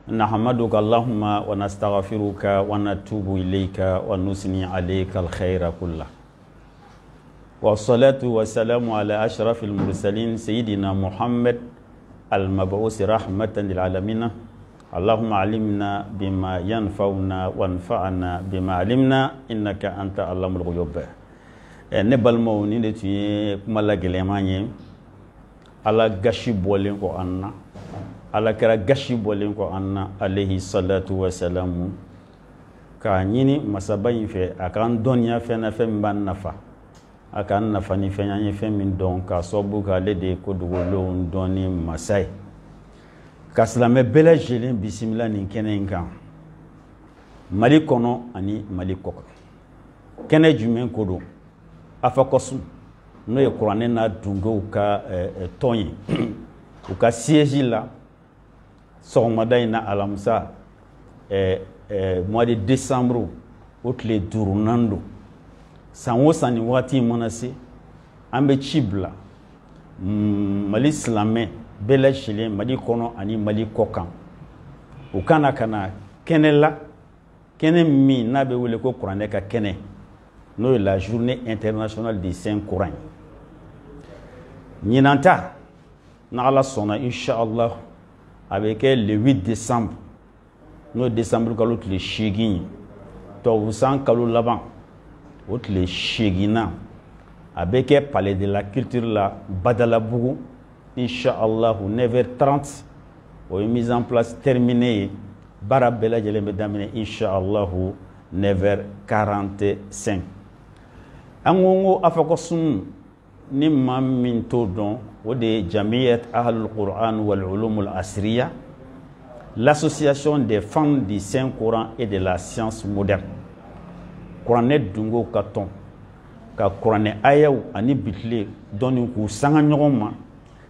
نحمدك اللهم ونستغفرك ونتوب إليك ونثني عليك الخير كله والصلاة والسلام على أشرف المرسلين سيدنا محمد المبعوث رحمة للعالمين اللهم علمنا بما ينفعنا وانفعنا بما علمنا إنك أنت علام الغيوب نبال موني نتي كما لا جلماني على غشي بولين كو أنا على كرا غشي بولين كو أنا عليه الصلاة والسلام كانيني مسابين في أكان دنيا فينا فين بان نفا أكان نفاني فين فين من دون كاسوبو كالدي كودولون دوني مساي كاسلامي بلا جيلين بسم الله نكنين كان مالي كونو أني مالي كوكو كنه جمين كودو أفاكوسو no yekurane na dungo uka tonyi uka siège là sogmada ina alamsa mois de décembre outle durunando sanwo sani wati monase ambe chibla mali islamé bela chile mali kono ani mali kokan ukana kana kenela kene mi na be wele ko kurane ka kene no la journée internationale des saints Coran Ninanta, Nala Sona, Inch'Allah, avec elle le 8 décembre. Nous décembre, quand l'autre les Chégin, Tovousan, Kalou Laban, l'autre les Chégina, avec elle, palais de la culture, la Badalabougou, Inch'Allah, 9h30, ou une mise en place terminée, Barabella, je l'ai mis Inch'Allah, 9h45. Angongo, Afakosum, Nimam min todon ou de Jamiyat Ahlul Quran wal Ulum al Asriya, l'association des fans du Saint-Coran et de la science moderne. Coranet dungo katon, ka Coranet ayaw ani bitle doni ku sanga nyoma,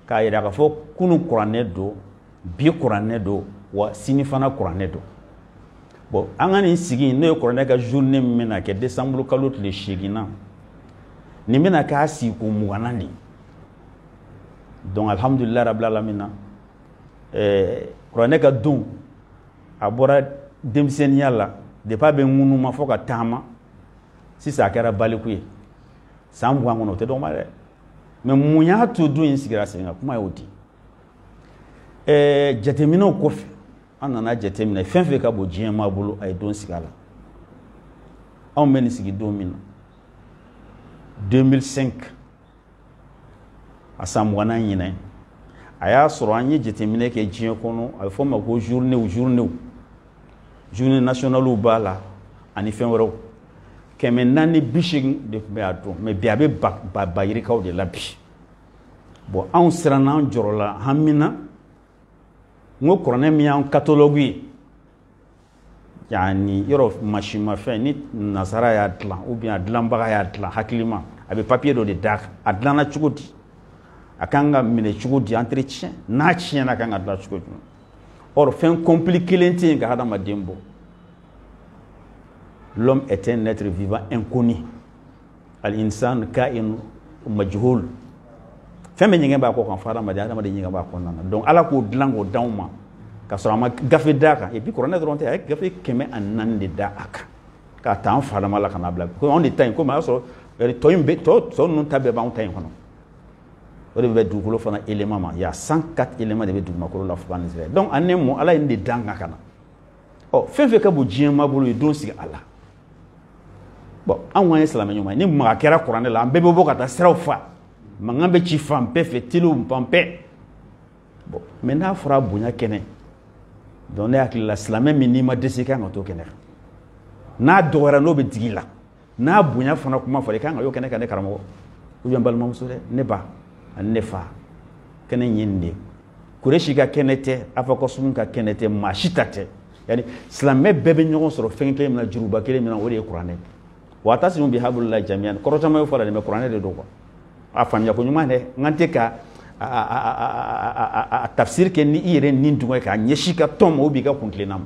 ka ira ka fo kunu Coranet do, bi Coranet do, wa sinifana Coranet do. Bon, angani sigi ne Coranet ka journée mena ke décembre kalot le shigina. Nimena ka si ko muwanani donc alhamdulillah rabbil alamin Qur'an ka dun abora demsenia la de pa be ngunu ma foka tama si sa kera balikuye sambu ngono te do mare mais munya to do insigira senga kuma yodi jatemino kofi anana jatemina fenfe ka bo jema bulu ay don sigala on meni sigi domina 2005 asamwana nyina aya soro anye jetemine ke jien kono ay fo mako journée nationale bala ani fenwero keme nani bishing de beato me biabe ba bayiri kaw de labi bon on sera nan jorola hamina ngo korone mi en catalogue yani yoro machima fe ni nasara ya atla ou bien adlan baga ya atla hakilima avec papier do de dak adlana chugudi akanga mine chugudi entretien na chien na kanga adla chugudi or fin compliqué lentin ga hada madembo l'homme est un être vivant inconnu al insan ka'in majhul femme nyinga ba ko kan fara madada madada nyinga ba ko nana donc ala ko dlango dawma ka sorama gafe daka et puis corona dronte avec gafe keme anande da aka ka tan fala mala kana bla ko on dit ko ma so to imbe to so non tabe ba on tan kono o de be dugulo fana élément ma il y a 104 éléments de duguma ko la fana Israël donc anemo ala inde danga kana oh fenfe ka bo jima bulu don si ala bon an wa islam nyoma ni ma kera corona la mbebe bo kata sera fa mangambe chi fam pe fetilu mpampe bon maintenant fera bunya kene donc la islamé minima desika ngato kene na dora no be digila na bunya fana kuma fare kan yo kene kane karamo u bien balma musule ne ba ne fa kene nyinde kureshi ka kenete afako sun ka kenete mashitate yani islamé bebe nyogon soro fenke na juruba kele mina wori qur'ane wata simu bihabullah jami'an korota ma fara de qur'ane de do ko afam ya ko nyuma ne ngante ka a tafsir ke ni ire ni ndunga ka nyeshika tom obi ka kunklenam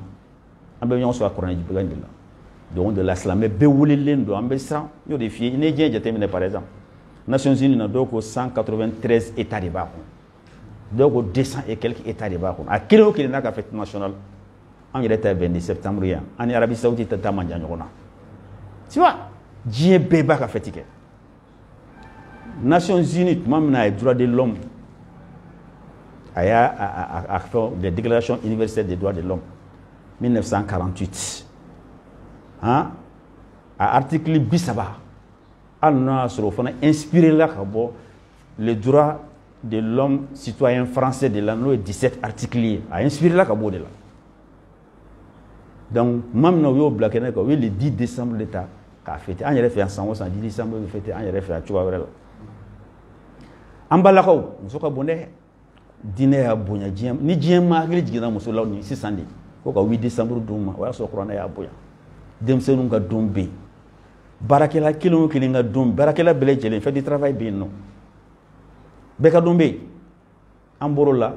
ambe nyon so qur'ane jibe gandila donc de l'islamé be wulelen do ambe sa yo de fie ne dien jetemine par exemple Nations Unies na doko 193 états de bako doko 200 et quelques états de bako a kilo ki na ka fête nationale on y était 20 septembre en Arabie Saoudite ta manja ñona tu vois Dieu beba ka fetike Nations Unies même na droit de l'homme a fait des déclarations universelles des droits de l'homme 1948 hein à article bisaba on a inspiré là le droit de l'homme citoyen français de l'année 17 articles a inspiré là de là donc même nous bloqué le 10 décembre l'état a fêté on y a fait ensemble 10 décembre fêté on y a fait tu vois là en bas là nous sommes bonnet dîner à bonya ni diem magri jigina musula ni 600 ko 8 décembre duma wala so corona ya boya dem senu nga dombe barakela kilo kilinga dum barakela bele jelen fait du travail bien non beka dombe amborola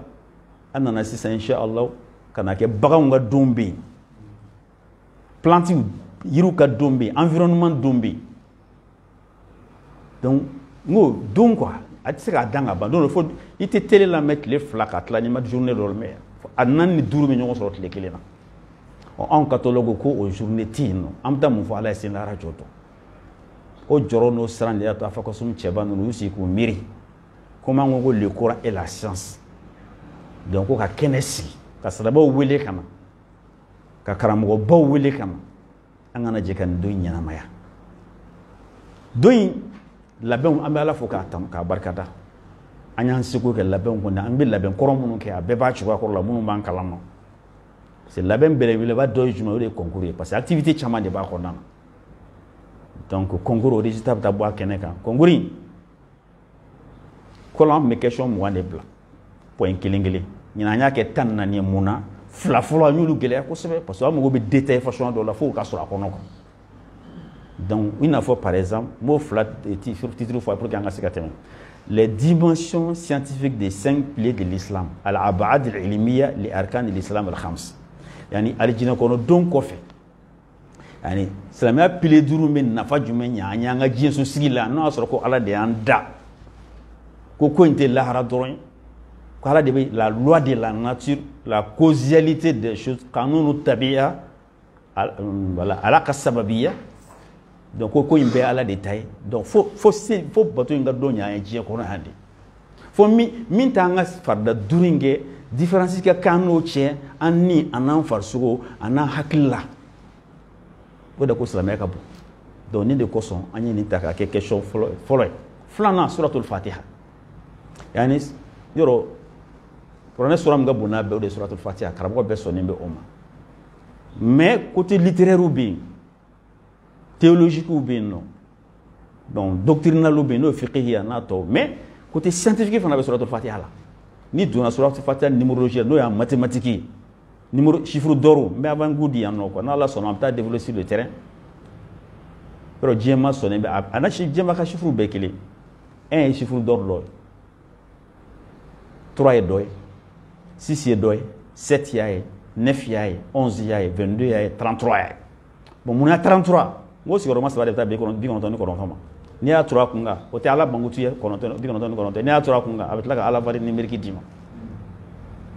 anana 600 inshallah kana ke baga nga dombe planti yiru ka dombe environnement dombe donc ngo don quoi ati ka danga ba donc il faut ite télé la mettre les flaques à la ni journée de l'homme anan ni duru mi ñoo so tele kelena en catalogue ko o journée tino amta mu fa ala sin la radio to o joro no sran ya to afako sum cheba no yusi ko miri comment on le Coran et la science donc ko ka kenesi ka sadaba wele kama ka karamo bo wele kama angana je kan do nyana maya doyi labɛnw an bɛ ala fo k'a barikada an y'an seko kɛ labɛnw kɔnɔ an bɛ labɛn kɔrɔ minnu kɛ a bɛɛ b'a cogoya kɔrɔ la minnu b'an kalama c'est labɛn belebeleba dɔ ye jumɛn o de ye concours ye parce que activité caman de b'a kɔnɔna na donc concours o résultat bɛ taa bɔ a kɛnɛ kan concours in kɔlɔn an tun bɛ question 20 de bila point kelen kelen ɲinan an y'a kɛ 14 ye mun na fila fɔlɔ an y'olu gɛlɛya kosɛbɛ parce que an mago bɛ détail façon dɔ la fo ka sɔrɔ a kɔnɔ quoi. Donc, une fois par exemple, mot flat titre fois pour qu'on se les dimensions scientifiques des 5 piliers de l'islam, al-abad al-ilmiya, les arcanes de l'islam al-khams. Yani alijina kono don kofe. Yani islamia pilier duru men nafa jumen nya nga jien so sigila no asoro ko ala de anda. Ko ko inte lahara doron. Ko ala de la loi de la nature, la causalité des choses, kanunu tabi'a, voilà, ala kasababiyya. Donc ko imbe ala détail donc faut bato nga donya en jie ko hande faut min tanga farda duringe différence ka kanu che anni anan farsugo anan hakilla boda ko salama ka bu donc ni de ko son anni ni taka ke question follow flana suratul fatiha yani yoro pour ne suram gabuna be de suratul fatiha karabo be sonimbe oma mais côté littéraire ou bien théologique ou bien non donc doctrinal ou bien non fiqhiyya nato mais côté scientifique on avait sur la Fatiha là ni donna sur la Fatiha numérologie no ya mathématique numéro chiffre d'or mais avant goudi en non quoi na la sonam ta développer sur le terrain pero djema sonné ana djema ka chiffre be kele 1 chiffre d'or lo 3 est doy 6 est doy 7 yae 9 yae 11 yae 22 yae 33 yae bon mon a 33 ngo si roma sabade ta be kono bi kono to ni kono fama ni a 3 kunga o te ala bangutu ye kono to bi kono to ni kono to ni a 3 kunga avec la ala vari numérique dima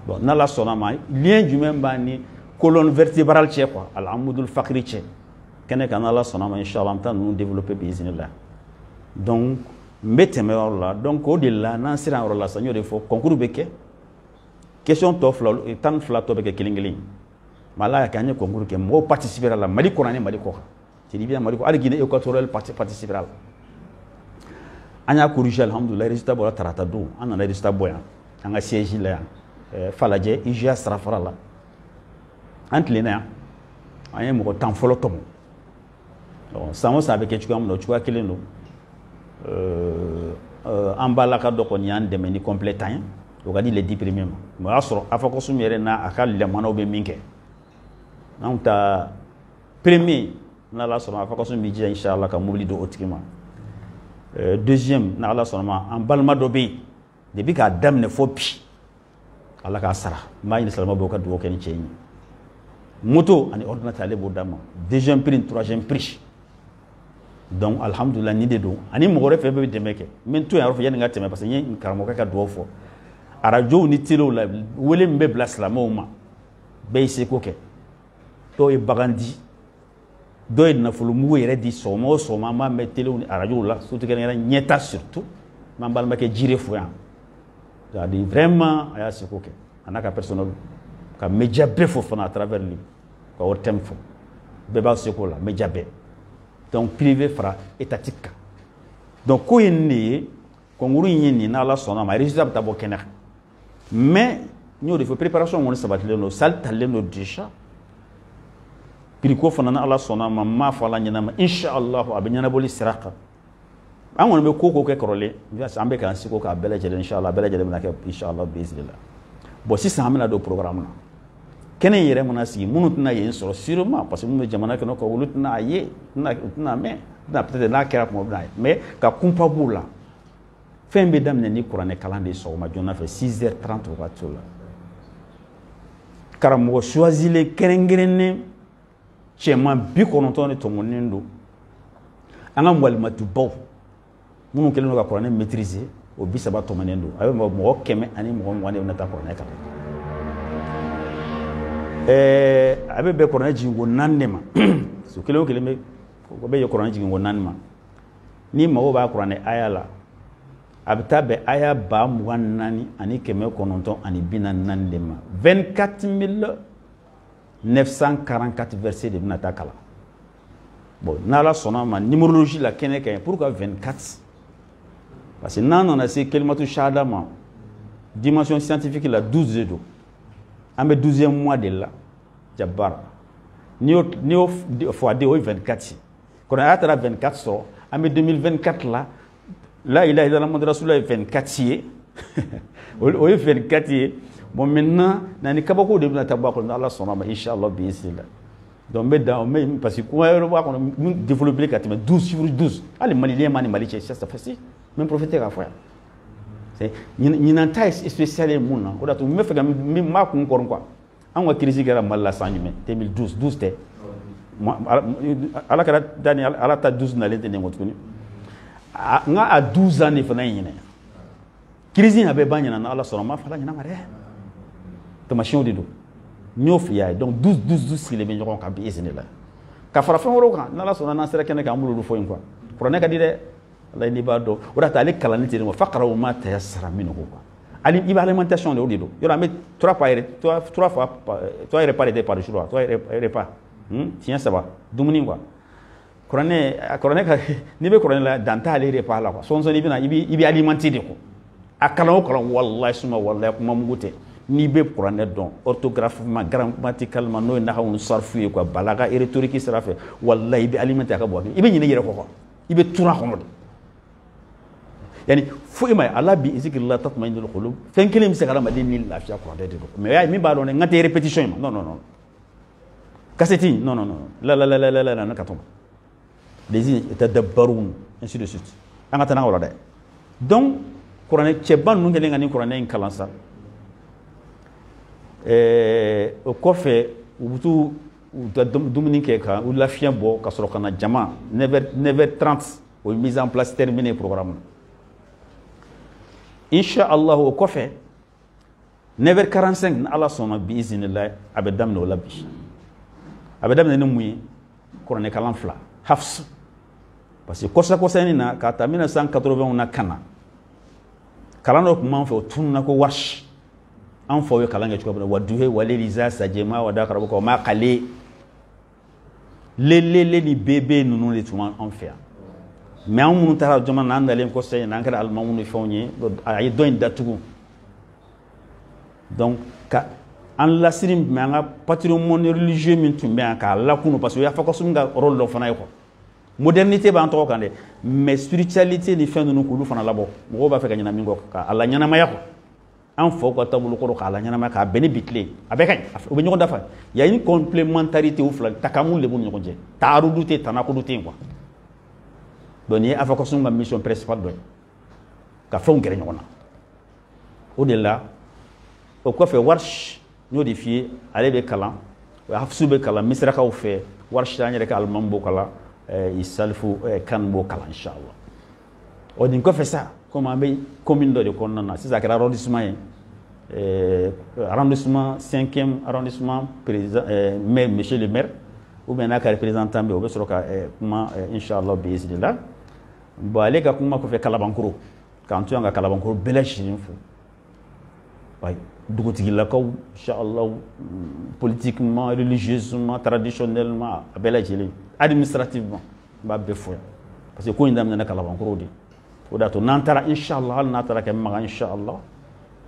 bon na la sona mai lien du même bani colonne vertébrale che quoi al amudul fakri che kene kana la sona mai inchallah ta nous développer bizinillah donc mbeteme wala donc au delà nan sira wala sanyo de fo concours beke question to flo tan fla to beke kilingili mala ka nya concours ke mo participer à la mali corani mali ko c'est bien mali ko al Guinée équatoriale participer à anya corriger alhamdulillah résultat bola tarata do an na résultat boya anga siège la falaje ija strafara la antlena anya mo tan folo tom donc samo sabe ke chukam no chukwa kileno ambala ka do ko nyan de meni complétant o gadi les 10 premiers mois asro afako sumere na akal le mano be minke nanta premier na la sona afako sumi ji inshallah ka mobili do otikima deuxième na la sona en balma do be depuis ka damne fopi Allah ka sara ma ni salama bo ka do ken chenyi moto ani ordinateur le bo dama deuxième prix troisième prix donc alhamdulillah ni de do ani mo gore fe be demeke men to yaro fe yen ngate me parce que yen karamo ka do fo arajo ni tilo la wele mbe blasla mo ma be se ko ke dɔw ye bagan di dɔw ye nafolomugu yɛrɛ di sɔgɔma o sɔgɔma an b'a mɛn télé ni arajow la surtout kɛrɛnkɛrɛn ɲɛta surtout n'an balimakɛ Jire fo yan c'est-à-dire vraiment a y'a seko kɛ a n'a ka personnel ka média bɛɛ fo fana à travers lui ka o thème fo bɛɛ b'a seko la média bɛɛ donc privé fara étatique kan donc ko ye nin de ye concours in ye nin n'Ala sɔnna ma résultat bɛ taa bɔ kɛnɛ kan mais n y'o de fɔ préparation kɔni sabatilen don salle talen don déjà prix ko fana n'Ala sɔnna ma n m'a fɔ Ala ɲɛna ma inshallah a bɛ ɲɛnabɔli sira kan an kɔni bɛ ko kɛ kɔrɔlen an bɛ k'an seko k'a bɛɛ lajɛlen inshallah a bɛɛ lajɛlen bɛna kɛ inshallah biiznillah bon sisan an bɛna don programme na kɛnɛ in yɛrɛ mana sigi minnu tɛna yen sɔrɔ sûrement parce que minnu bɛ jamana kɛnɛ kan olu tɛna a ye tɛna mɛn peut-être n'a kɛra tuma bɛna ye mais ka kunpa b'u la fɛn bɛ daminɛ ni kuranɛ kalan de ye sɔgɔma joona fɛ 6h30 wagati la karamɔgɔ choisilen kɛrɛnkɛrɛnnen cɛman 90 de tɔmɔnen don an ka mwalimatubaw minnu kɛlen don ka kuranɛ maîtriser o 30 tɔmɔnen don a bɛ mɔgɔ 100 ani mɔgɔ 20 de bɛna taa kuranɛ kalan a bɛ bɛn kuranɛ jigin ko 4 de ma so kelen o kelen bɛ ye kuranɛ jigin ko 4 ma ni mago b'a kuranɛ aya la a bɛ taa bɛn aya 24 ani 944 de ma 24 944 versets de bɛna taa kalan bon n'Ala sɔnna ma numérologie la kɛnɛ ka ɲi pourquoi 24 parce que n'an nana se kelimatu shahada ma dimension scientifique la 12 de don an bɛ 12e mois de la Jabbar n'i y'o fɔ a den o ye 24 ye kɔnɔ a y'a taara 24 sɔrɔ an bɛ 2024 la ilaha illallah Muhammadu Rasulullah ye 24 ye o ye 24 ye bon maintenant nani kabako de bɛna taa bɔ a kɔnɔ n'Ala sɔnna ma inshallah biiznillah donc n bɛ dan parce que kuma yɔrɔ b'a kɔnɔ min développé ka tɛmɛ 12 chiffre 12 hali maliyɛn ma ni Mali cɛ c'est facile même profiter k'a fɔ yan ɲinan ta ye spécial ye mun na o de y'a to n bɛ fɛ ka n b'a kun kɔrɔ quoi an ka crise kɛra Mali la san jumɛn 2012 12 tɛ ala kɛra dani ala ta 12 nalen tɛ nin kɔ tuguni n ka a 12 ans de fana ye ɲinɛ crise in a bɛ ban ɲinɛ n'Ala sɔnna n m'a fɔ Ala ɲɛna ma dɛ tamasiyɛnw de don n y'o f'i ye donc 12 sigilen bɛ ɲɔgɔn kan biiznillah ka fara fɛn wɛrɛw kan n'Ala sɔnna n'an sera kɛnɛ kan an b'olu fɔ yen quoi kuranɛ ka di dɛ Ala n'i b'a dɔn o de y'a to ale kalanni tɛ nin faqra'u ma tayassara minhu quoi ali i bɛ alimentation de o de don yɔrɔ an bɛ 3 repas de par jour 3 repas tiɲɛ 3 dumuni quoi kuranɛ ka n'i bɛ kuranɛ la dan t'ale repas la quoi sɔnsɔn i bɛ alimenter de quoi a kalan o kalan wallahi suma wallahi kuma mugu tɛ n'i bɛ kuranɛ dɔn orthographiquement grammaticalement n'o ye nahawu sarfu ye quoi balaga rhétorique sira fɛ wallahi i bɛ alimenter a ka bɔ i bɛ ɲinɛ i yɛrɛ kɔ quoi i bɛ tuna kɔnɔ de yani foyi ma ye ala bi zikrillah tatma'innul qulub fɛn kelen bɛ se ka adamaden ni lafiya kuranɛ de don mais min b'a dɔn dɛ n ka tɛ répétition in ma non cassette non la ne ka tɔn les tadabbarun ainsi de suite an ka taa n'an ka wala dɛ donc kuranɛ cɛba ninnu kɛlen ka ni kuranɛ in kalan sa o kɔfɛ u bɛ t'u ka dumuni kɛ ka u lafiya bɔ ka sɔrɔ ka na jama 9h30 o ye mise en place terminé programme na inshallah o kɔfɛ 9h45 ni Ala sɔnna biiznillah a bɛ daminɛ o la bi a bɛ daminɛ ni mun ye kuranɛ kalan 2 hafs parce que kɔsa-kɔsani na k'a ta 1980 na ka na kalan dɔ tun b'an fɛ o tununa ko warsh an faw ye kalan kɛ cogo min na waduhe waleli iza sajema wadakara bɔ o ma kale lelele ni bebe ninnu de tun b'an fɛ yan mais an minnu taara jamana na an dalen kɔsa in na an kɛra alimamu ni fɛnw ye a ye dɔ in datugu donc ka an lasiri min tun bɛ an ka patrimoine religieux min tun bɛ yan k'a lakunu parce que o y'a fɔ kɔsɔn ka rôle dɔ fana ye quoi modernité b'an tɔgɔ kan dɛ mais spiritualité ni fɛn ninnu k'olu fana labɔ mɔgɔw b'a fɛ ka ɲɛna min kɔ k'a la ɲɛnamaya quoi an faw ka taabolo kɔrɔ k'a la ɲɛnamaya k'a bɛn ni bi tile a bɛɛ ka ɲi u bɛ ɲɔgɔn dafa il y a une complémentarité u fila takamul de b'u ni ɲɔgɔn cɛ taarudu tɛ tanakudu tɛ yen quoi donc nin ye afa kɔsɔn ka mission principale dɔ ye ka fɛnw gɛrɛ ɲɔgɔn na o de la o kɔfɛ warsh n y'o de f'i ye ale bɛ kalan hafsu bɛ kalan misirakaw fɛ warsh an yɛrɛ ka alimamu b'o kalan isalifu kan b'o kalan inshallah o nin kɔfɛ sa komi an bɛ commune dɔ de kɔnɔna na sisan a kɛra arrondissement ye arrondissement 5e arrondissement président monsieur le maire ou bien n'a ka représentant be o be soro ka kuma inshallah bi iznillah bon ale ka kuma ko fe kalabankuro kan tu nga kalabankuro bela shirin fu way dugutigi la kaw inshallah politiquement religieusement traditionnellement bela jili administrativement ba be fu parce que ko indam na kalabankuro di o da to nantara inshallah na tara ke ma inshallah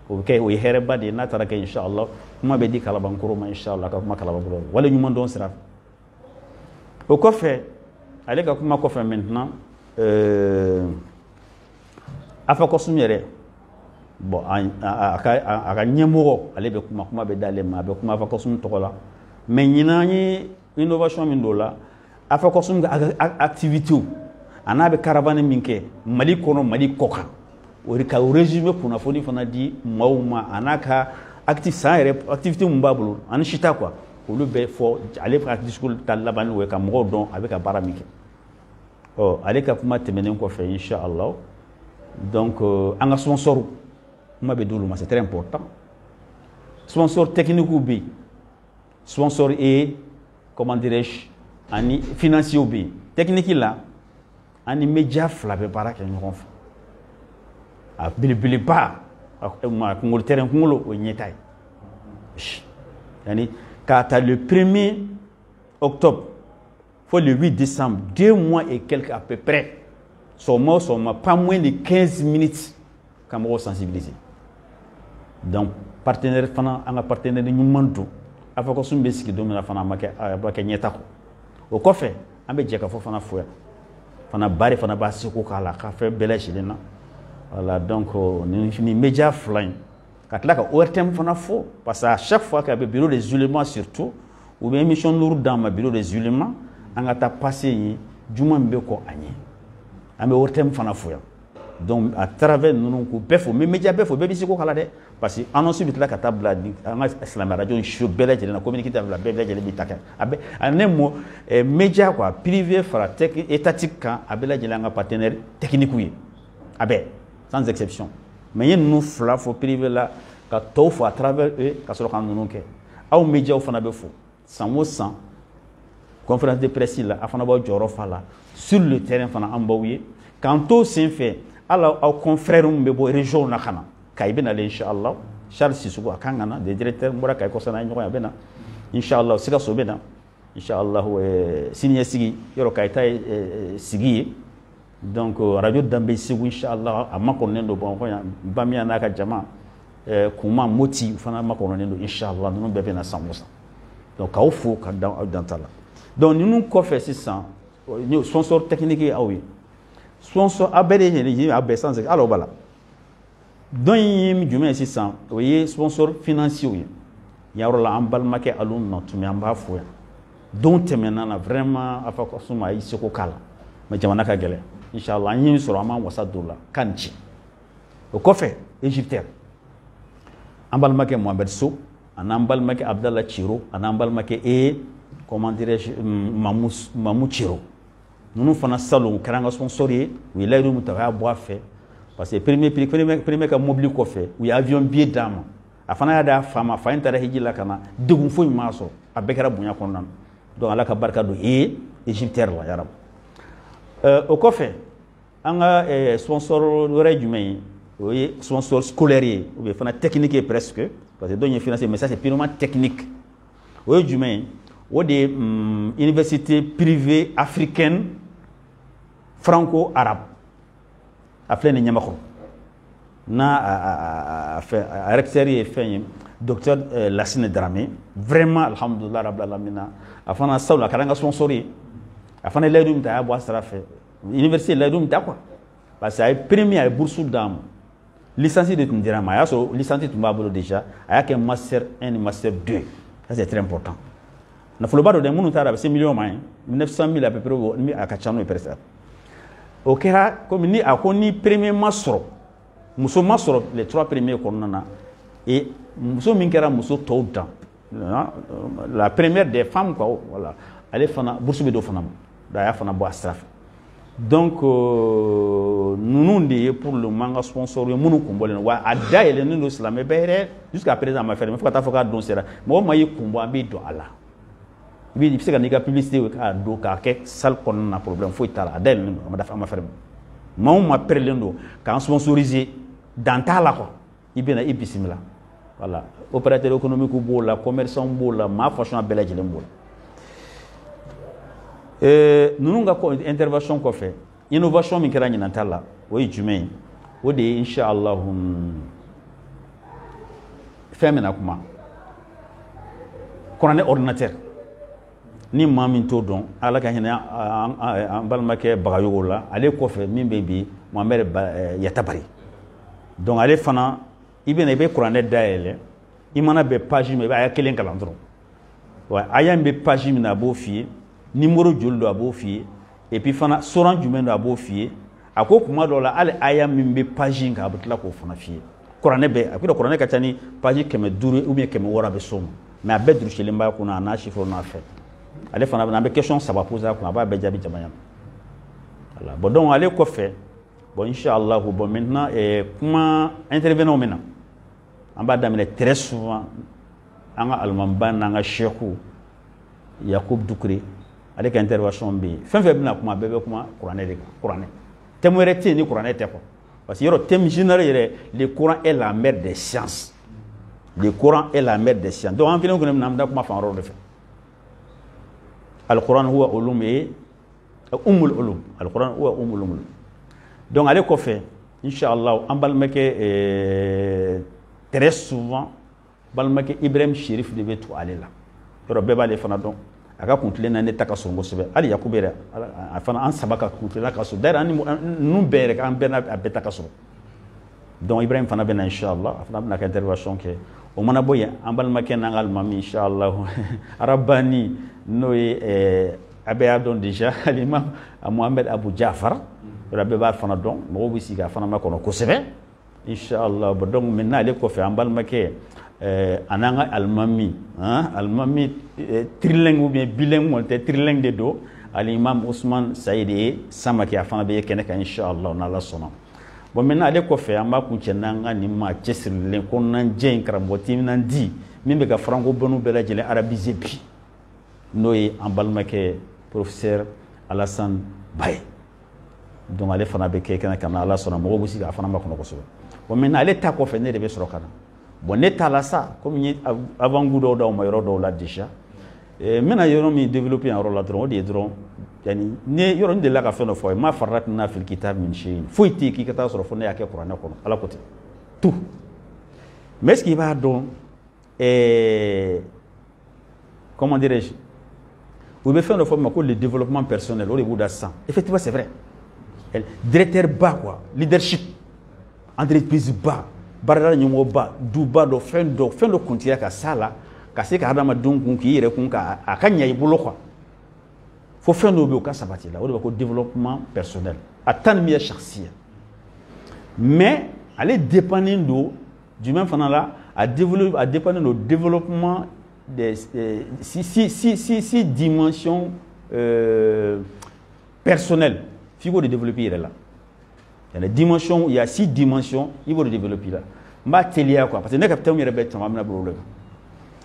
okay o hereba de na tara ke inshallah kuma be di kalabankuro ma inshallah ka kuma kalabankuro wala ñu mon don sira au koffe ale ka kuma koffe maintenant afa ko sumere bon aka ñemogo ale be kuma be dale ma be kuma afa ko sum tokola mais ñina ñi innovation min dola afa ko sum activité ana be caravane minke mali kono mali koka o rika résumé kuna foni fana di mawma anaka activité mbabulu an chita quoi olu be fo ale ka discours talaban we ka mo don avec ka baramike oh ale ka kuma temenen ko fe inshallah donc anga sponsor ma be dulu ma c'est très important sponsor technique ou bi sponsor et comment dirais-je ani financier ou bi technique là ani média flabe baraka ñu konf a bilibili ba ma ko ngol terrain ko ngolo o ñetay yani quand le 1er octobre, faut le 8 décembre, 2 mois et quelques à peu près, pas moins de 15 minutes, comme on sensibiliser. Donc, partenaire, on a partenaire de nous mantou, afin qu'on se mette qui domine la fana maquette nyetako. Au coffre, on a dit qu'il faut faire fouet, fana barre, fana basse au kala, café belge lena. Voilà donc nous finissons média flying. Quand là, au terme, on a faux. Parce qu'à chaque fois qu'il y a un bureau des éléments, surtout, ou bien mission lourde dans ma bureau des éléments, on a passé du moins beko agné. Mais au terme, on a faux. Donc, à travers nous, nous coupons, mais médias, il faut bien dire que parce que annonce vite là, quand table là, la radio, je suis belle, je communiqué avec la belle, je l'ai dit. En un mot, médias quoi, privé, étatique, abela, je l'ai un partenaire technique, oui. Sans exception. Mais il y a nous fla faut privé là ka to fo à travers eux ka so kan nous ke aw média fana be fo 100% conférence de presse là afana ba joro fala sur le terrain fana ambawiye quand tout s'est fait alors au confrère mbe bo région na kana kay bena le inshallah Charles Sissoko akangana des directeurs mbora kay ko sana nyoko ya bena inshallah sika so bena inshallah signé sigi yoro kay tay sigi donc radio dambe sigu inshallah amakonendo bon bamia naka jama kuma moti fana makonendo inshallah nous bebe na 100%. Donc au faut ka dans tala donc nous ko fait 600 sponsor technique ah oui sponsor abede ni abe sans alors voilà donc yim juma 600 oui sponsor financier oui ya rola ambal make alun no tumi amba fo donc temenana vraiment afa ko suma isoko kala ma jamana ka gele inshallah ñi soro ama wasadoula kanchi o ko fe égyptien ambal make Mohamed Sow an ambal make Abdallah Chiro an ambal make comment dirais-je Mamou Chiro nous fana salon karanga sponsorier oui là nous ta bois fait parce que premier ka mobile ko fait oui avion billet d'âme afana ya da fama fa intara hijila kana degum fo maso abekara bunya konan donc ala ka barka do égyptien la yarab au coffre, on a sponsor régional, oui, sponsor scolaire, ou bien technique presque, parce que donc financier, mais ça c'est purement technique. Oui, du moins, ou des universités privées africaines franco-arabes, à plein de Niamako. Na à recteur fait docteur Lassine Dramé, vraiment alhamdoulilah rabbil alamin, afin de ça la karanga sponsoré. Afin de l'aide de la boîte fait l'université l'aide de quoi parce que premier à bourse d'âme licencié de Tindirama ya so licencié de Mbabolo déjà avec un master 1 et master 2 ça c'est très important na faut le bado de munu tara c'est millions mai 900 000 à peu près à Kachano et presque OK comme ni a connu premier master muso master les 3 premiers qu'on a et muso minkera muso toudan la première des femmes quoi voilà elle est fana bourse bedo fana da ya fana bo astraf Donc nous de pour le manga sponsor nous kumbolen wa ada ele no islam bere jusqu'à présent ma faire mais faut ta foka don sera mo mayi kumbo ambi do ala bi di psika nika publicité ka do ka ke sal kon na problème faut tala ada ele ma dafa ma faire mo ma perlendo ka sponsoriser dans ta la ko ibena ibisimila voilà opérateur économique bo la commerçant bo la ma fashion bela jelen bo nous avons une intervention qu'on fait. Innovation, mais qui est là, oui, tu mets, oui, Inch'Allah, fait maintenant comment? Qu'on a ordinateur. Ni mamin to don, ala ka hina en balmake bagayo la, ale ko fait min baby, moi mère yatabari. Donc ale fana, ibena be Qur'an daele, imana be page me ba kelen kalandro. Ouais, ayam be page me na bo fi. Numéro joli do abo fie et puis fana soran jumen do abo fie ako kuma do la ale aya mimbe page nga abutla ko fana fie Qur'an be akida Qur'an ka tani page keme duru ou bien keme wora be som mais abedru chelimba kuna na chiffre na fait ale fana na be question ça va poser kuna ba be jabi jamanya voilà bon donc ale ko fait bon inchallah bon maintenant et comment intervenir maintenant on va d'amener très souvent anga almamba nga cheikhu Yacoub Doucouré avec intervention B. Fin février, comment bébé comment Qur'an. Témoin ni Qur'an était quoi. Parce que le thème général, le Coran est la mère des sciences. Le Coran est la mère des sciences. Donc en fait, nous avons comment faire un rôle de fait. Al-Quran huwa ulum et umul ulum. Al-Quran huwa umul ulum. Donc allez quoi faire. Inch'Allah, on va le mettre très souvent. On va le mettre Ibrahim Chérif devait tout aller là. Le bébé les fana donc. Aka kuntile na ne taka songo sebe ali yakubere afana an sabaka kuntile ka so dara ni nu bere ka ambena abeta ka so donc Ibrahim fana bena inshallah afana na ka intervention ke o mana boye ambal maken nangal mami inshallah arabani noy abe adon déjà l'imam Mohamed Abou Jafar rabbe ba fana donc mo bisi ga fana makono ko sebe inshallah donc maintenant le ko fe ambal maken ananga almami almami trilingue ou bien bilingue monté trilingue de do al-imam Ousmane Saïdi Samaki afana be kene ka inshallah na la sona bon maintenant ale ko fe amba ku cenanga ni ma cesir len ko nan jen karamboti nan di mimbe ka franco bonu bela jele arabisé bi noy ambalmake professeur Alassane Baye donc ale fana be kene ka na la sona mo busi ka fana makono ko so bon maintenant ale ta ko fe ne de be soro kana bon état là ça comme avant goudou do ma yoro do la déjà maintenant yoro mi développer un rôle là drone des drone yani ne yoro de la ka fe no fo ma faratna fil kitab min shay foiti ki ka ta soro fo ne yake Qur'an ko ala côté tout mais ce qui va donc comment dirais-je vous be faire no fo ma ko le développement personnel au niveau ça effectivement c'est vrai directeur bas quoi leadership entreprise bas barada nyumo ba duba do fendo continue ka sala ka se ka adama dunku ki yire kun ka akanya ibulo kwa fo fendo be ka sabati la o ko développement personnel atanmiya shakhsiya mais aller dépendant du même fana là à dépendre du développement des six dimensions personnelles figo de développer là. Il y a des dimensions, il y a 6 dimensions, il faut le développer là. Ma télia quoi, parce que les capitaines ils répètent,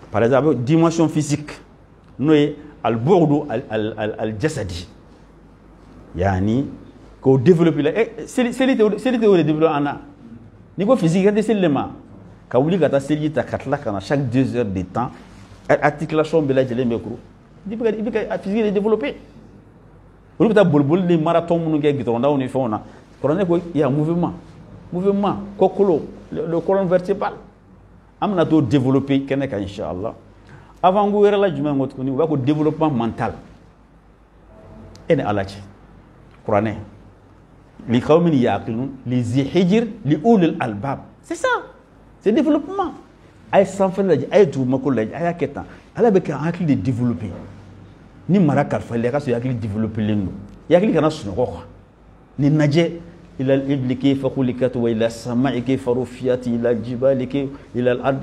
par exemple, dimension physique, nous al-bourdu al-jasadi. Yani, qu'on développe là, c'est le développement en a. Niveau physique, c'est le ma. Quand vous dites que c'est ta katla, quand chaque 2 heures de temps, articulation de la gelée micro, il faut que physique est développé. Vous avez des marathons, vous avez des marathons, il y a un mouvement, kokolo, le colonne vertébrale. On a développé, Inch'Allah. Avant que vous ayez un développement mental. Et Allah, Coran. Les Qawmin yaqilun, les zihijir, les ulul albab. C'est ça. C'est développement. Aïe sans faire aïe tout ma collègue, aïe ketan. Allah be ka akli de développer. Ni marakal fa les rasu akli développer lengo. Yakli kana suno ko. Ni naje ila al-ibli kayfa khuliqat wa ila as-sama'i kayfa rufiyat ila al-jibali kayfa ila al-ard.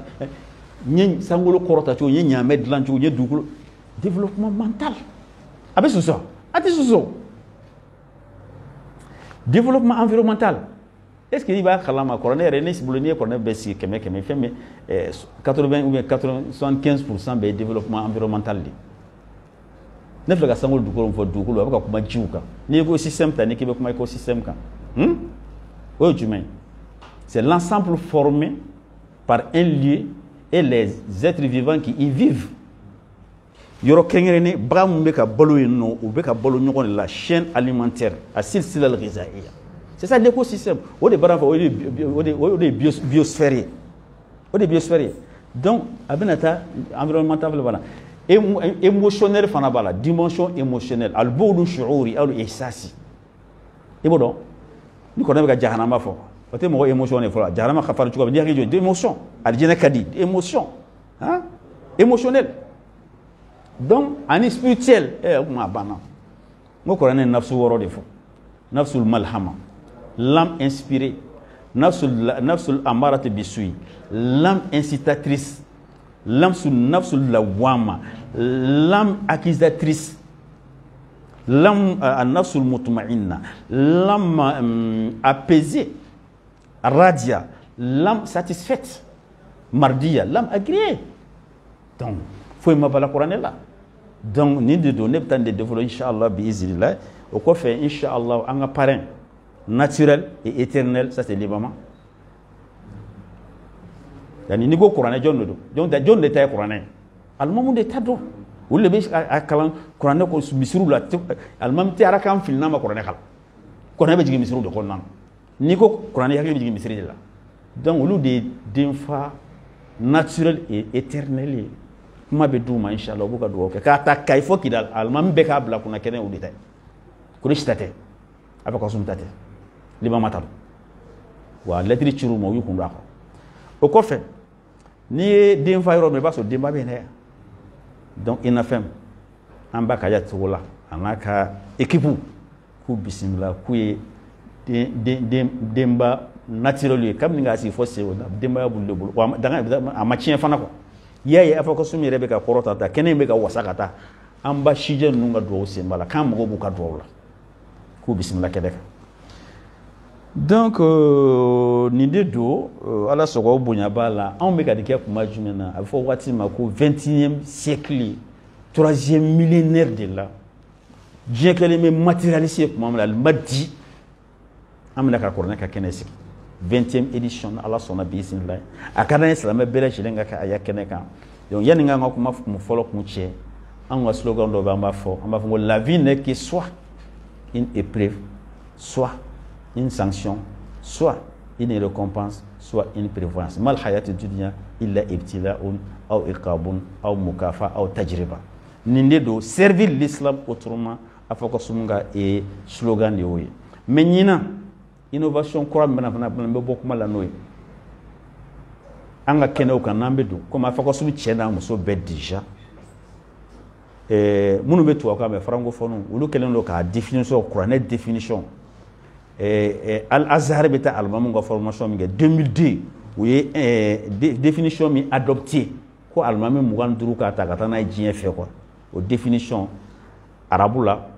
Ni sangolo korota cho ni nyame dlan cho ni développement mental. Abe so. Ati so. Développement environnemental. Est-ce qu'il va à ma coroner René Siboulonier pour ne baisser que 80 ou 75% de développement environnemental. Ne fais pas ça, on du coup, avec un écosystème, qui veut écosystème. Oui, tu mets. C'est l'ensemble formé par un lieu et les êtres vivants qui y vivent. Il y aura quelqu'un qui a la chaîne alimentaire, à silsila al-ghizaïya. C'est ça l'écosystème. On est biosphérique. On est biosphérique. Donc, environnemental, voilà. Émotionnel, dimension émotionnelle. Al-boudu shu'uri, al-ihsasi. Et bon, nous connaissons que Jahanama fort. Peut-être que émotion est forte. Jahanama khafar tu vas dire qu'il y a des émotions. Al-jana kadi, émotion. Hein? Émotionnel. Donc, en spirituel, moi, je connais nafsu woro de fo. Nafsul malhama. L'âme inspirée. Nafsul amarat bisui. L'âme incitatrice. Nafsul lawama. L'âme accusatrice. L'âme nafsul mutma'inna. L'âme apaisée. Radia. L'âme satisfaite. Mardia. L'âme agréée. Donc, il faut que la Coran là. Donc, nous devons donner le temps de développer, Inch'Allah, bi'izillah. Au quoi fait, Inch'Allah, un parrain naturel et éternel, ça c'est l'imam. Il y a un niveau Coran, John l'État Coran. Allemand de Tado. Ou le bêche à Kalan, Coran, Misrou, Allemand, Tiarakan, Filnama, Coran. Coran, Misrou de Coran. Nico, Coran, Misrou là. Donc, au lieu des fois naturel et éternel. Kuma be duma inshallah buka do ke ka ta kay fo kidal almam be ka bla kuna kene udita ko ristate aba ko sumtate liba matal wa letri churu mo yukun ba ko o ko fe ni dem fayro me ba so dem ba be ne donc ina fem amba ka yat wala anaka équipe ku bismillah ku e demba naturally kam ni nga si fo se demba bu lebul wa danga amachien fana ko yaye afa ko sumi rebe ka korota ta kene be ka wasakata amba shije nunga do sembala kam go bu ka do la ku bismillah kedeka donc ni de do ala soko bunya bala on be ka dikia kuma jumena afo wati mako 21e siècle 3e millénaire de là bien que les matérialistes comme la madi amna ka korona ka kenesi 20e édition Allah sona bismillah akana islam bela chilenga ka ayakene kan donc yaninga ngako mafumu folok mu che en slogan do bamba fo amba fo la vie n'est que soit une épreuve soit une sanction soit une récompense soit une prévoyance mal hayat dunya illa ibtila'un aw iqabun aw mukafa aw tajriba ninde do servir l'islam autrement afoko sumunga et slogan de oyi menyina innovation quoi maintenant beaucoup mal à nous anga keno kan nambe do comme afako sumi tchena muso be déjà munu betu aka me francophone ulu kelen lo ka définition Coran définition al azhar beta almamu ngo formation mi 2002 oui définition mi adopté ko almamu mugan duru ka ta kata na jien fait quoi aux définition arabula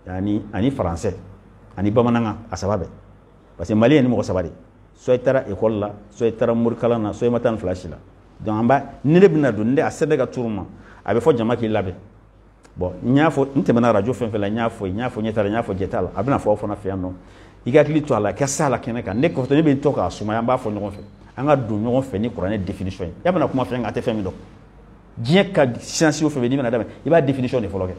yani ani français ani bamananga asababe parce que malien ni mo sabari soit tara école là soit tara murkala na soit matan flash là donc amba ni le bina do ndé a sedega tourma abe fo jama ki labe bon nyafo ntemena radio fenfela nyafo nyetala nyafo jetala abina fo fo na fe no igakli to ala kasala keneka ne ko to ne be toka asuma yamba fo nyoko fe anga do nyoko fe ni Coran définition yabana kuma fe ngate fe mi do bien ka science au fe ni na dame il ba définition de foloke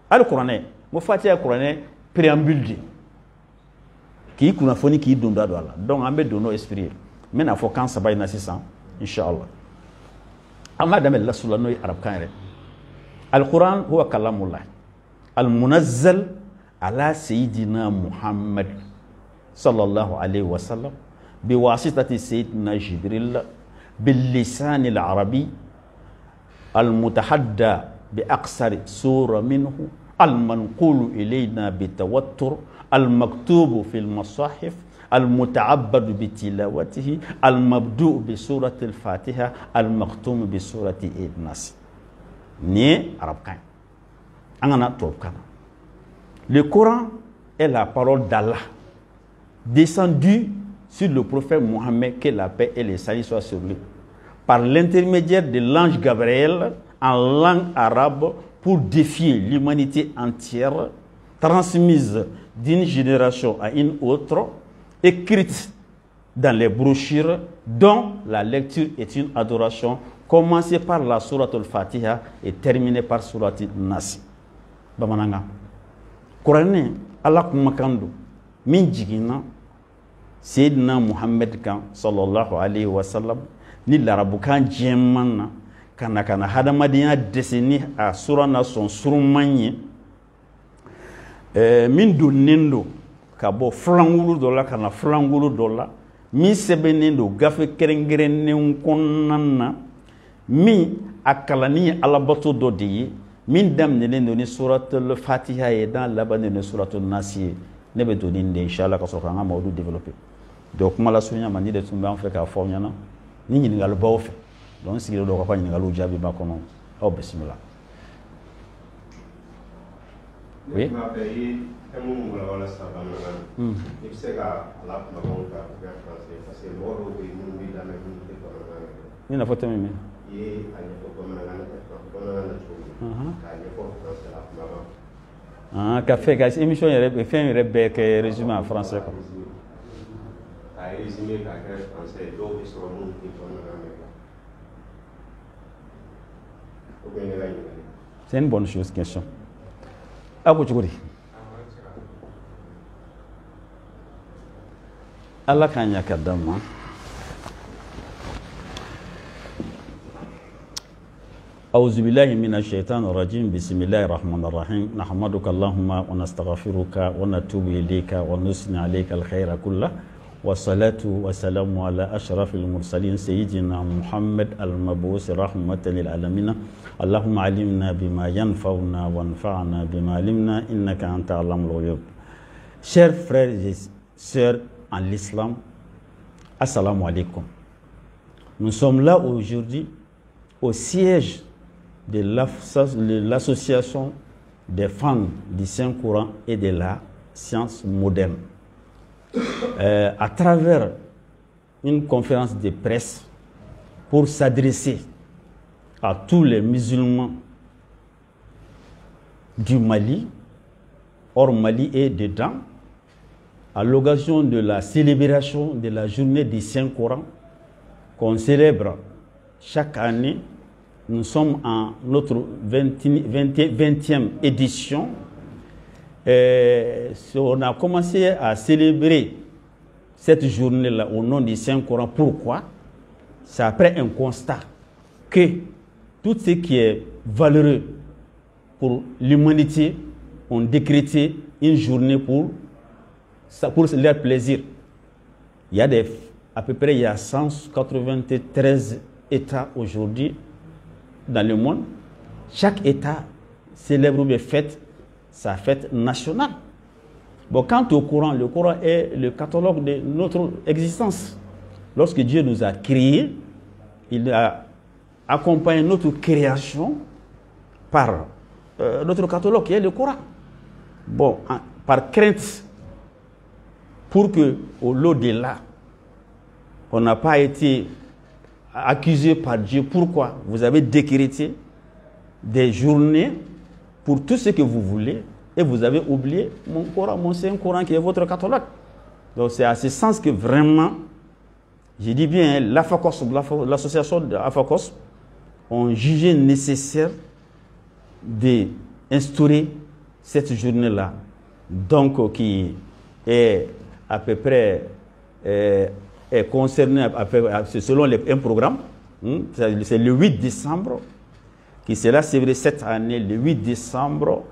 al Coran mo fatia Coran préambule qui kuna foni qui dunda do ala donc ambe dono esprit mena fo kan sabay na 600 inshallah amma dame la sulano arab kan re القرآن هو كلام الله المنزل على سيدنا محمد صلى الله عليه وسلم بواسطة سيدنا جبريل باللسان العربي المتحدى بأقصر سورة منه المنقول إلينا بالتوتر المكتوب في المصاحف المتعبد بتلاوته المبدوء بسورة الفاتحة المختوم بسورة الناس ni arabkan angana topkan le Coran est la parole d'Allah descendu sur le prophète Mohammed, que la paix et le salut soient sur lui, par l'intermédiaire de l'ange Gabriel en langue arabe pour défier l'humanité entière, transmise d'une génération à une autre, écrite dans les brochures dont la lecture est une adoration, commencée par la sourate al-Fatiha et terminée par sourate Nasi. Bamananga. Coran Allah kumakandu min jigina Sayyidina Muhammad kan sallallahu alayhi wa sallam ni larabukan jemana kana hadamadiya deseni a surana son surumanye min do nendo kabo flangulu dola kana flangulu dola mi sebenendo gafe kerengerenen konnana mi akalani alabato dodi min damnenen do ni suratul Fatiha et dans laban de suratul Nasi ne be do ninde inshallah ka sokanga mawdu développer donc mala sunya mandi de tumba en fait ka formana ni ni ngal bawo fe donc sigiro do ko fa ni ngalu jabi ba kono oh bismillah oui ni na foto mimi café guys émission yere fait rebe que résumé en français quoi c'est une bonne chose question Abu Chukuri Allah kanya kadama أعوذ بالله من الشيطان الرجيم بسم الله الرحمن الرحيم نحمدك اللهم ونستغفرك ونتوب إليك ونثني عليك الخير كله والصلاة والسلام على أشرف المرسلين سيدنا محمد المبعوث رحمة للعالمين اللهم علمنا بما ينفعنا وانفعنا بما علمنا إنك أنت علام الغيوب. Chers frères et sœurs en l'islam, assalamu alaikum. Nous sommes là aujourd'hui au siège de l'association des fans du Saint-Coran et de la science moderne. À travers une conférence de presse pour s'adresser à tous les musulmans du Mali, hors Mali et dedans, à l'occasion de la célébration de la journée du Saint-Coran qu'on célèbre chaque année. Nous sommes en notre 20e édition. On a commencé à célébrer cette journée-là au nom du Saint-Coran. Pourquoi? C'est après un constat que tout ce qui est valeureux pour l'humanité ont décrété une journée pour leur plaisir. Il y a à peu près 193 États aujourd'hui dans le monde. Chaque État célèbre ou fête sa fête nationale. Bon, quant au Coran, le Coran est le catalogue de notre existence. Lorsque Dieu nous a créés, il a accompagné notre création par notre catalogue qui est le Coran. Bon, par crainte pour que l'au-delà, on n'a pas été accusé par Dieu. Pourquoi? Vous avez décrété des journées pour tout ce que vous voulez et vous avez oublié mon Coran, mon Saint-Coran qui est votre catalogue. Donc c'est à ce sens que vraiment, je dis bien, l'association de l'AFACOS ont jugé nécessaire d'instaurer cette journée-là, donc qui est à peu près est concerné selon un programme. C'est le 8 décembre qui sera célébré cette année, le 8 décembre,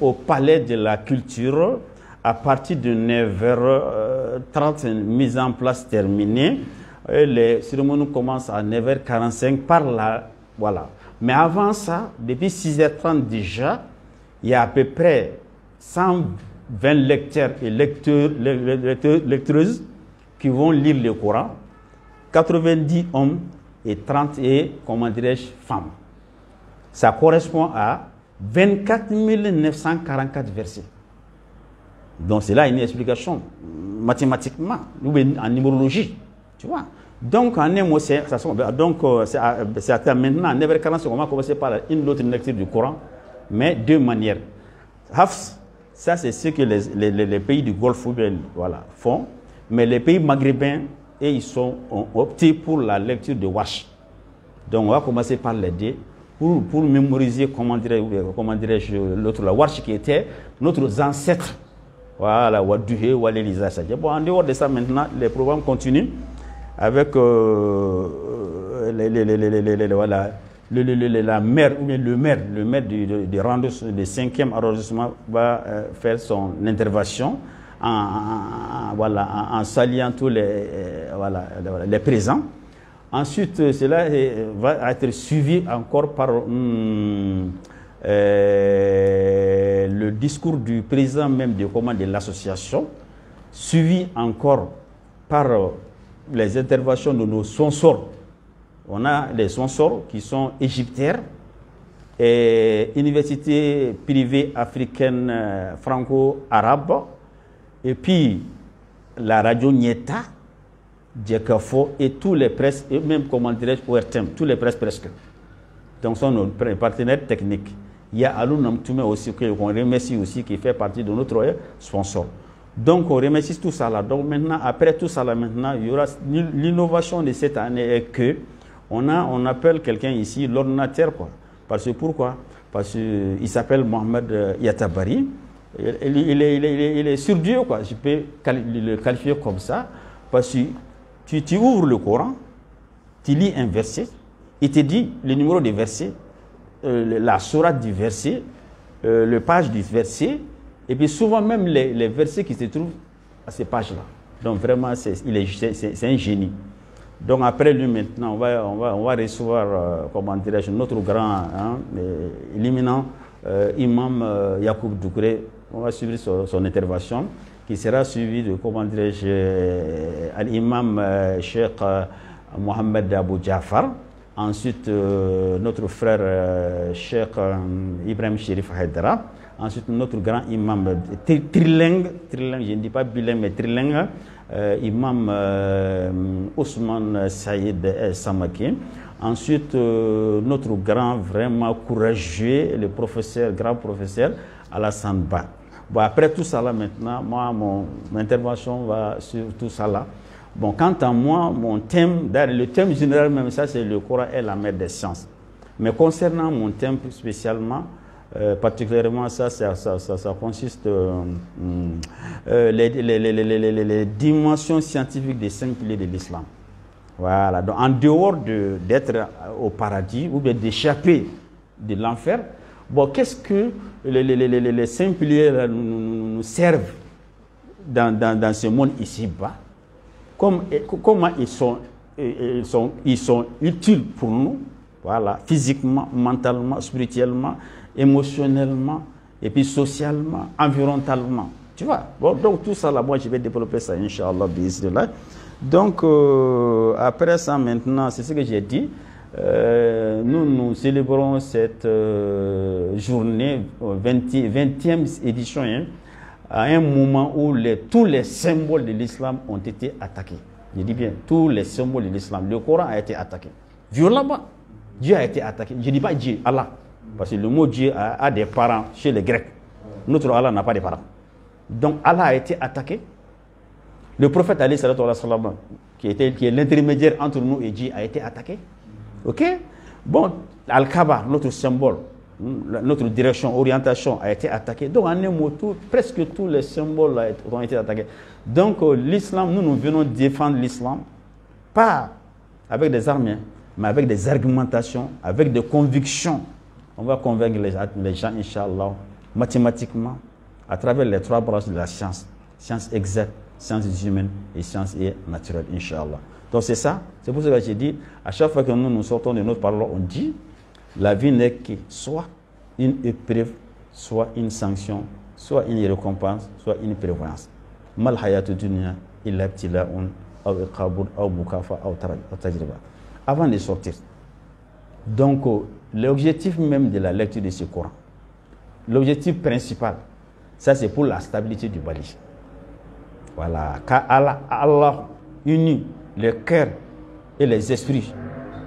au Palais de la Culture, à partir de 9h30, mise en place terminée. Et les cérémonies commencent à 9h45 par là. Voilà. Mais avant ça, depuis 6h30 déjà, il y a à peu près 120 lecteurs et lecteuses qui vont lire le Coran, 90 hommes et 30 comment dirais-je, femmes. Ça correspond à 24 944 versets. Donc c'est là une explication mathématiquement, ou bien en numérologie, tu vois. Donc en un mot, c'est à maintenant, à 9h45, on va commencer par une autre lecture du Coran, mais deux manières. Hafs, ça c'est ce que les pays du Golfe voilà, font, mais les pays maghrébins, et ils ont opté pour la lecture de Warsh. Donc on va commencer par les deux pour mémoriser, comment dirais-je, l'autre, la Warsh qui était notre ancêtre. Voilà, Wadduhe, Walelisa. Bon, en dehors de ça, maintenant, les programmes continuent avec voilà, la maire, ou bien le maire du cinquième arrondissement va faire son intervention en saluant tous les présents. Ensuite, cela va être suivi encore par le discours du président même de l'association, suivi encore par les interventions de nos sponsors. On a les sponsors qui sont égyptiens et université privée africaine franco-arabe, et puis la radio Nieta, Djekafo et tous les presses, et même, comment dirais-je, ORTM, tous les presses presque. Donc, ce sont nos partenaires techniques. Il y a Alou Namtoumé aussi, qu'on remercie aussi, qui fait partie de notre sponsor. Donc, on remercie tout ça là. Donc, maintenant, après tout ça là, maintenant, il y aura l'innovation de cette année est que on appelle quelqu'un ici l'ordinateur, quoi. Parce que pourquoi? Parce qu'il s'appelle Mohamed Yatabari. Il est sur Dieu, quoi. Je peux le qualifier comme ça. Parce que tu ouvres le Coran, tu lis un verset, il te dit le numéro du verset, la sourate du verset, le page du verset, et puis souvent même les versets qui se trouvent à ces pages-là. Donc vraiment, c'est un génie. Donc après lui maintenant, on va recevoir, comment dirais-je, notre grand, l'éminent imam Yacoub Doucouré. On va suivre son intervention, qui sera suivi de, comment dirais-je, l'imam Cheikh Mohamed Abou Jafar. Ensuite, notre frère Cheikh Ibrahim Sherif Haidara. Ensuite, notre grand imam trilingue, je ne dis pas bilingue, mais trilingue, imam Ousmane Saïd Samaki. Ensuite, notre grand, vraiment courageux, le grand professeur Alassane Ba. Bon, après tout ça là maintenant, moi, mon intervention va sur tout ça là. Bon, quant à moi, mon thème, le thème général même, ça c'est le Coran et la mère des sciences. Mais concernant mon thème spécialement, particulièrement ça consiste les dimensions scientifiques des 5 piliers de l'islam. Voilà, donc en dehors d'être au paradis ou bien d'échapper de l'enfer, bon, qu'est-ce que les 5 piliers nous servent dans ce monde ici-bas? Comment ils sont utiles pour nous, voilà, physiquement, mentalement, spirituellement, émotionnellement, et puis socialement, environnementalement. Tu vois? Bon, donc tout ça là, moi je vais développer ça, Inch'Allah, bismillah. Donc après ça maintenant, c'est ce que j'ai dit. Nous célébrons cette journée, 20e édition, à un moment où tous les symboles de l'islam ont été attaqués. Je dis bien, tous les symboles de l'islam. Le Coran a été attaqué. Violemment, Dieu a été attaqué. Je ne dis pas Dieu, Allah. Parce que le mot Dieu a des parents chez les Grecs. Notre Allah n'a pas de parents. Donc Allah a été attaqué. Le prophète Ali sallallahu alayhi wa sallam, qui est l'intermédiaire entre nous et Dieu, a été attaqué. Ok? Bon, Al-Kaaba, notre symbole, notre direction, orientation a été attaquée. Donc, en un mot, presque tous les symboles ont été attaqués. Donc, l'islam, nous venons défendre l'islam, pas avec des armes, mais avec des argumentations, avec des convictions. On va convaincre les gens, Inch'Allah, mathématiquement, à travers les 3 branches de la science. Science exacte, sciences humaines et sciences naturelles, Inch'Allah. Donc, c'est ça. C'est pour ça que j'ai dit, à chaque fois que nous sortons de notre parole, on dit, la vie n'est que soit une épreuve, soit une sanction, soit une récompense, soit une prévoyance. Mal hayatu dunya illa ibtila'un aw iqabun aw mukafa aw tajriba. Avant de sortir. Donc, l'objectif même de la lecture de ce Coran, l'objectif principal, Ça, c'est pour la stabilité du Mali. Voilà. Car Allah unit les cœurs et les esprits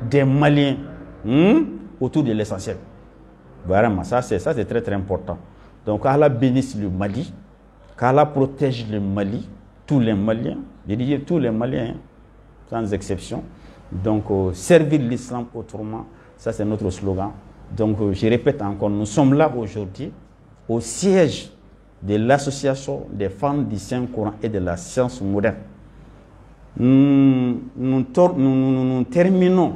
des Maliens autour de l'essentiel. Vraiment, ça c'est très très important. Donc, Allah bénisse le Mali, qu'Allah protège le Mali, tous les Maliens, je dis tous les Maliens, sans exception. Donc, servir l'islam autrement, ça c'est notre slogan. Donc, je répète encore, nous sommes là aujourd'hui au siège de l'association des femmes du Saint-Coran et de la science moderne. Nous terminons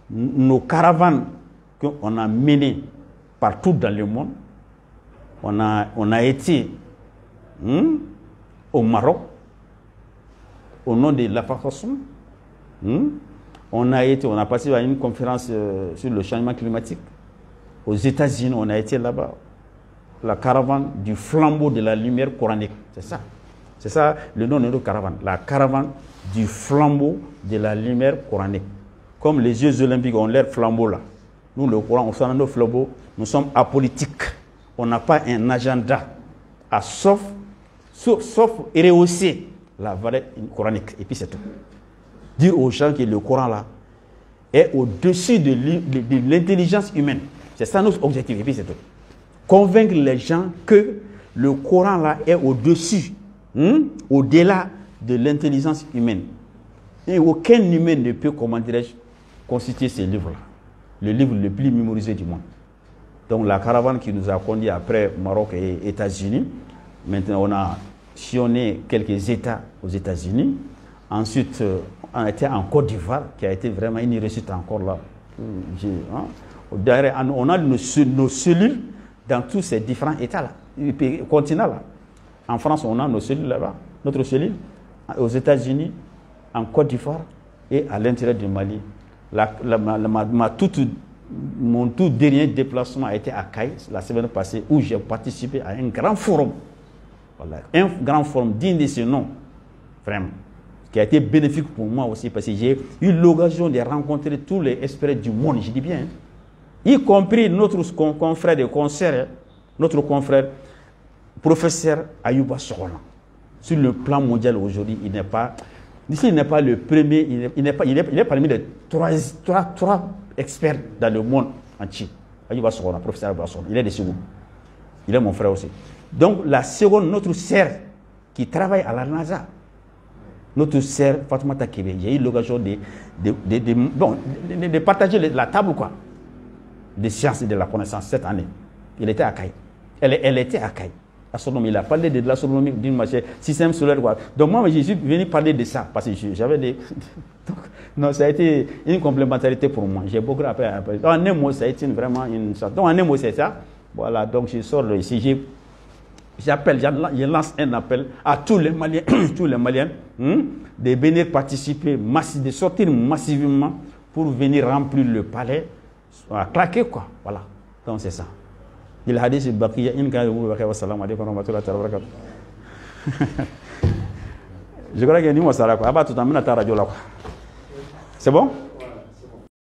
nos caravanes qu'on a menées partout dans le monde. On a été au Maroc, au nom de l'Afrique. On a passé à une conférence sur le changement climatique. Aux États-Unis, on a été là-bas. La caravane du flambeau de la lumière coranique. C'est ça. C'est ça le nom de notre caravane. La caravane du flambeau de la lumière coranique. Comme les Jeux olympiques ont leur flambeau là. Nous, le Coran, on sort nos flambeaux. Nous sommes apolitiques. On n'a pas un agenda. Sauf rehausser la valeur coranique. Et puis c'est tout. Dire aux gens que le Coran là est au-dessus de l'intelligence humaine. C'est ça notre objectif. Et puis c'est tout. Convaincre les gens que le Coran là est au-dessus, au-delà de l'intelligence humaine. Et aucun humain ne peut, comment dirais-je, constituer ces livres-là. Le livre le plus mémorisé du monde. Donc la caravane qui nous a conduits après Maroc et États-Unis. Maintenant on a sillonné quelques États aux États-Unis. Ensuite on a été en Côte d'Ivoire, qui a été vraiment une réussite encore là. On a nos cellules dans tous ces différents États-là, continents-là. En France, on a nos cellules là-bas, notre cellule, aux États-Unis, en Côte d'Ivoire et à l'intérieur du Mali. Mon tout dernier déplacement a été à Caille, la semaine passée, où j'ai participé à un grand forum. Voilà, un grand forum digne de ce nom, vraiment, qui a été bénéfique pour moi aussi, parce que j'ai eu l'occasion de rencontrer tous les experts du monde, je dis bien, y compris notre confrère de concert, notre confrère professeur Ayouba Sokhona. Sur le plan mondial aujourd'hui, il n'est pas le premier, il est parmi les trois experts dans le monde entier. Ayouba Sokhona, professeur Ayouba Sokhona, il est de chez vous. Il est mon frère aussi. Donc la seconde, notre sœur qui travaille à la NASA, notre sœur Fatoumata Kébé, j'ai eu l'occasion de partager la table quoi, des sciences et de la connaissance cette année. Il était à Caille. Elle était à Caille. Astronomie, il a parlé de l'astronomie d'une machine, système solaire. Quoi. Donc moi, je suis venu parler de ça parce que j'avais des... Donc, non, ça a été une complémentarité pour moi. J'ai beaucoup appris. En un mot, ça a été vraiment une sorte. Donc en un mot, c'est ça. Voilà, donc je sors ici. Je lance un appel à tous les Maliens, de venir participer, de sortir massivement pour venir remplir le palais, claquer quoi. Voilà, donc c'est ça. Il a dit c'est Bakiya Inka wa salam alaykum wa rahmatullahi wa barakatuh. Je crois que nous, on s'arrête quoi. Ah bah, tout le monde a ta radio là quoi. C'est bon?